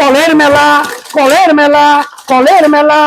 কলের মেলা, কলের মেলা, কলের মেলা,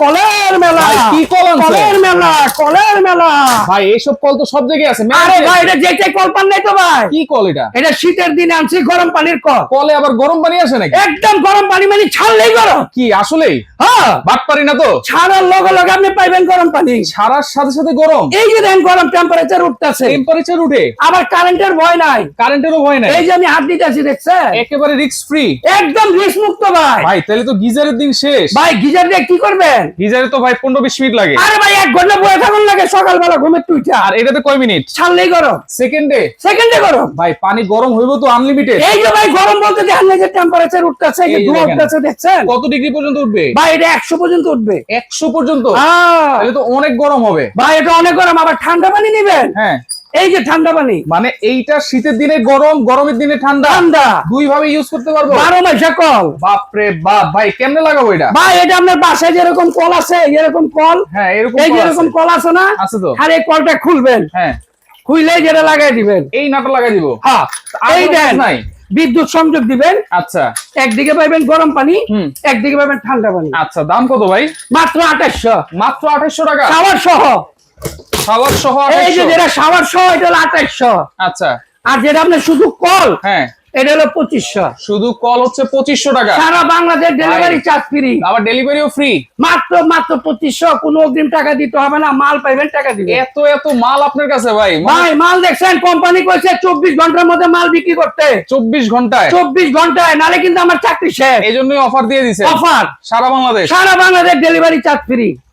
কলের মেলা। কি কল আনছে? কলের মেলা, কলের মেলা। ভাই এইসব কল তো সব জায়গায় আছে। আরে ভাই এটা যেটাই কল পান নাই তো ভাই। কি কল এটা? এটা শীতের দিনে আনছি গরম পানির কল। কলে আবার গরম পানি আসে নাকি? একদম গরম পানি মানে ছাড়লেই গরম। কি আসলেই? হ্যাঁ, বাট পারি না তো? ছাড়ার লগে লগে আপনি পাইবেন গরম পানি। ছাড়ার সাথে সাথে গরম এই যে দেখেন গরম টেম্পারেচার উঠতেছে, টেম্পারেচার উঠে, আবার কারেন্টের ভয় নাই। কারেন্টেরও ভয় নাই, এই যে আমি হাত দিতেছি দেখছেন, একেবারে রিস্ক ফ্রি। একদম রিস্ক মুক্ত ভাই। ভাই তাহলে তো গিজারের দিন শেষ। ভাই গিজার দিয়ে কি করবেন? গিজারে তো ভাই 15-20 মিনিট লাগে। আরে ভাই 1 ঘন্টা বসে থাকুন লাগে সকালবেলা ঘুমের টুইটা। আর এটাতে কয় মিনিট? ছাড়লেই গরম, সেকেন্ডে। সেকেন্ডে গরম। ভাই পানি গরম হইব তো আনলিমিটেড। এই যে ভাই গরম বলতে দেখেন এই যে টেম্পারেচার উঠতেছে, এই যে এই যে ধোঁয়া দেখেন। উঠতেছে দেখছেন? কত ডিগ্রি পর্যন্ত উঠবে? ভাই এটা 100 পর্যন্ত উঠবে। 100 পর্যন্ত? হ্যাঁ। তাহলে তো অনেক গরম হবে। ভাই এটা অনেক গরম। আবার ঠান্ডা পানি নিবেন, হ্যাঁ, এই যে ঠান্ডা পানি। মানে এইটা শীতের দিনে গরম, গরমের দিনে ঠান্ডা, ঠান্ডা দুই ভাবে ইউজ করতে পারবো। 12 মাসে কল। বাপ রে বাপ। ভাই কেমনে লাগাবো এটা? ভাই এটা আপনার বাসায় যেরকম কল আছে, এরকম কল, হ্যাঁ এরকম এই কল যেরকম আছে। কল আছে না, আছে তো। আর এই কলটা খুলবেন, হ্যাঁ, খুইলেই যেটা লাগাই দিবেন। এই নাটটা লাগাই দিব। হ্যাঁ, আর এই কোনো দেন কাজ নাই। বিদ্যুৎ সংযোগ দিবেন, আচ্ছা একদিকে পাইবেন গরম পানি, হুম। একদিকে পাইবেন ঠান্ডা পানি। আচ্ছা, দাম কত ভাই? মাত্র 2800। মাত্র 2800 টাকা? শাওয়ার সহ। শাওয়ার সহ এই যে 2800? যেটা শাওয়ার সহ এটা হলো 2800। আচ্ছা, আর যেটা আপনার শুধু কল, হ্যাঁ এটা হলো 2500। শুধু কল হচ্ছে 2500 টাকা। সারা বাংলাদেশ ডেলিভারি চার্জ ফ্রি। আবার ডেলিভারিও ফ্রি। মাত্র 2500, কোনো অগ্রিম টাকা দিতে হবে না, মাল পাইবেন টাকা দিবেন। এত এত মাল আপনার কাছে ভাই? ভাই মাল দেখছেন, কোম্পানি কইছে 24 ঘন্টার মধ্যে মাল বিক্রি করতে। 24 ঘন্টায়? 24 ঘন্টায়, নালে কিন্তু আমার চাকরি শেষ। এই জন্যই অফার দিয়ে দিছে অফার সারা বাংলাদেশ। সারা বাংলাদেশ ডেলিভারি চার্জ ফ্রি।